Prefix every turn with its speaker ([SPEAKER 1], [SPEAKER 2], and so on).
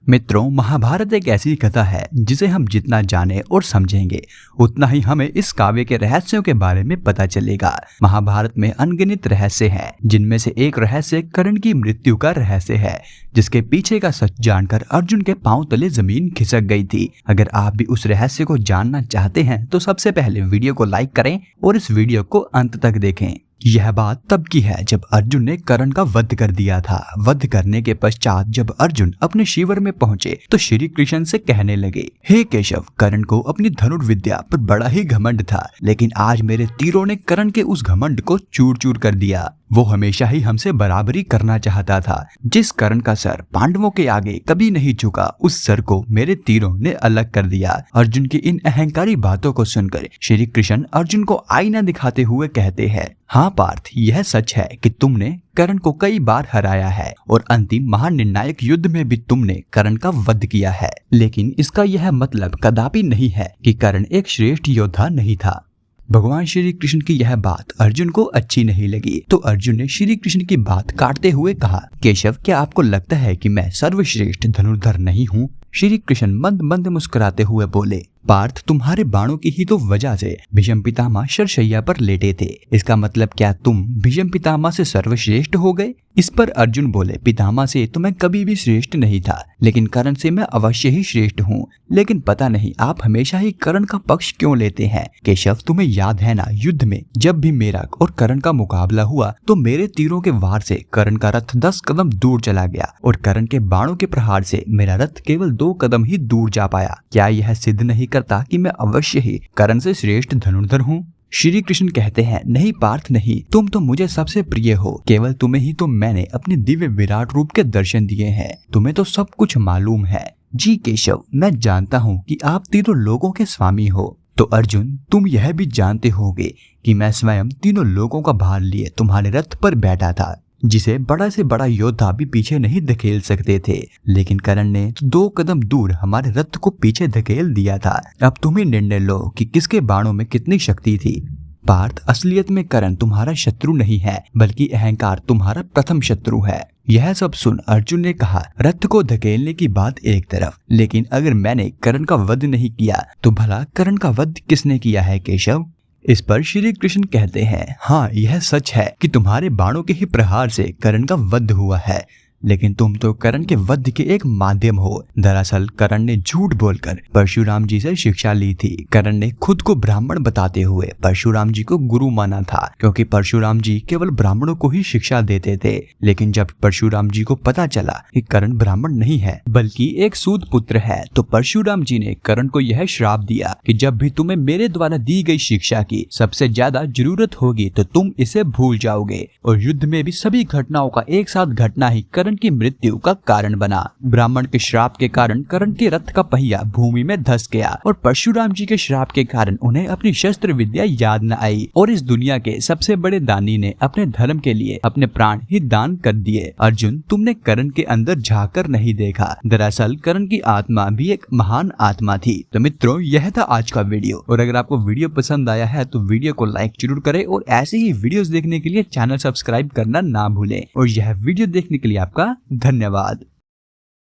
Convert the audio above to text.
[SPEAKER 1] मित्रों, महाभारत एक ऐसी कथा है जिसे हम जितना जाने और समझेंगे उतना ही हमें इस काव्य के रहस्यों के बारे में पता चलेगा। महाभारत में अनगिनत रहस्य हैं, जिनमें से एक रहस्य कर्ण की मृत्यु का रहस्य है, जिसके पीछे का सच जानकर अर्जुन के पांव तले जमीन खिसक गई थी। अगर आप भी उस रहस्य को जानना चाहते हैं तो सबसे पहले वीडियो को लाइक करें और इस वीडियो को अंत तक देखें। यह बात तब की है जब अर्जुन ने कर्ण का वध कर दिया था। वध करने के पश्चात जब अर्जुन अपने शिविर में पहुंचे तो श्री कृष्ण से कहने लगे, हे केशव, कर्ण को अपनी धनुर्विद्या पर बड़ा ही घमंड था, लेकिन आज मेरे तीरों ने कर्ण के उस घमंड को चूर चूर कर दिया। वो हमेशा ही हमसे बराबरी करना चाहता था। जिस कर्ण का सर पांडवों के आगे कभी नहीं झुका, उस सर को मेरे तीरों ने अलग कर दिया। अर्जुन की इन अहंकारी बातों को सुनकर श्री कृष्ण अर्जुन को आईना दिखाते हुए कहते हैं, हाँ पार्थ, यह सच है कि तुमने कर्ण को कई बार हराया है और अंतिम महानिर्णायक युद्ध में भी तुमने कर्ण का वध किया है, लेकिन इसका यह मतलब कदापि नहीं है कि कर्ण एक श्रेष्ठ योद्धा नहीं था। भगवान श्री कृष्ण की यह बात अर्जुन को अच्छी नहीं लगी, तो अर्जुन ने श्री कृष्ण की बात काटते हुए कहा, केशव, क्या आपको लगता है कि मैं सर्वश्रेष्ठ धनुर्धर नहीं हूँ? श्री कृष्ण मंद मंद मुस्कुराते हुए बोले, पार्थ, तुम्हारे बाणों की ही तो वजह से भीष्म पितामह शरशैया पर लेटे थे। इसका मतलब क्या तुम भीष्म पितामह से सर्वश्रेष्ठ हो गए? इस पर अर्जुन बोले, पितामह से तो मैं कभी भी श्रेष्ठ नहीं था, लेकिन कर्ण से मैं अवश्य ही श्रेष्ठ हूँ। लेकिन पता नहीं आप हमेशा ही कर्ण का पक्ष क्यों लेते हैं? केशव, तुम्हें याद है ना, युद्ध में जब भी मेरा और कर्ण का मुकाबला हुआ तो मेरे तीरों के वार से कर्ण का रथ 10 कदम दूर चला गया और कर्ण के बाणों के प्रहार से मेरा रथ केवल 2 कदम ही दूर जा पाया। क्या यह सिद्ध नहीं करता कि मैं अवश्य ही कर्ण से श्रेष्ठ धनुर्धर हूँ? श्री कृष्ण कहते हैं, नहीं पार्थ नहीं, तुम तो मुझे सबसे प्रिय हो। केवल तुम्हें ही तो मैंने अपने दिव्य विराट रूप के दर्शन दिए हैं। तुम्हें तो सब कुछ मालूम है। जी केशव, मैं जानता हूँ कि आप तीनों लोगों के स्वामी हो। तो अर्जुन, तुम यह भी जानते होगे कि मैं स्वयं तीनों लोगों का भार लिए तुम्हारे रथ पर बैठा था, जिसे बड़ा से बड़ा योद्धा भी पीछे नहीं धकेल सकते थे, लेकिन कर्ण ने 2 कदम दूर हमारे रथ को पीछे धकेल दिया था। अब तुम ही निर्णय लो कि किसके बाणों में कितनी शक्ति थी। पार्थ, असलियत में कर्ण तुम्हारा शत्रु नहीं है, बल्कि अहंकार तुम्हारा प्रथम शत्रु है। यह सब सुन अर्जुन ने कहा, रथ को धकेलने की बात एक तरफ, लेकिन अगर मैंने कर्ण का वध नहीं किया तो भला कर्ण का वध किसने किया है केशव? इस पर श्री कृष्ण कहते हैं, हाँ, यह सच है कि तुम्हारे बाणों के ही प्रहार से कर्ण का वध हुआ है, लेकिन तुम तो कर्ण के वध के एक माध्यम हो। दरअसल कर्ण ने झूठ बोलकर परशुराम जी से शिक्षा ली थी। कर्ण ने खुद को ब्राह्मण बताते हुए परशुराम जी को गुरु माना था, क्योंकि परशुराम जी केवल ब्राह्मणों को ही शिक्षा देते थे। लेकिन जब परशुराम जी को पता चला कि कर्ण ब्राह्मण नहीं है बल्कि एक सूत पुत्र है, तो परशुराम जी ने कर्ण को यह श्राप दिया कि जब भी तुम्हें मेरे द्वारा दी गई शिक्षा की सबसे ज्यादा जरूरत होगी तो तुम इसे भूल जाओगे। और युद्ध में भी सभी घटनाओं का एक साथ घटना ही कर्ण की मृत्यु का कारण बना। ब्राह्मण के श्राप के कारण कर्ण के रथ का पहिया भूमि में धंस गया और परशुराम जी के श्राप के कारण उन्हें अपनी शस्त्र विद्या याद न आई और इस दुनिया के सबसे बड़े दानी ने अपने धर्म के लिए अपने प्राण ही दान कर दिए। अर्जुन, तुमने कर्ण के अंदर झांककर नहीं देखा। दरअसल कर्ण की आत्मा भी एक महान आत्मा थी। तो मित्रों, यह था आज का वीडियो, और अगर आपको वीडियो पसंद आया है तो वीडियो को लाइक जरूर करें और ऐसे ही वीडियोस देखने के लिए चैनल सब्सक्राइब करना ना भूलें। और यह वीडियो देखने के लिए आपका धन्यवाद।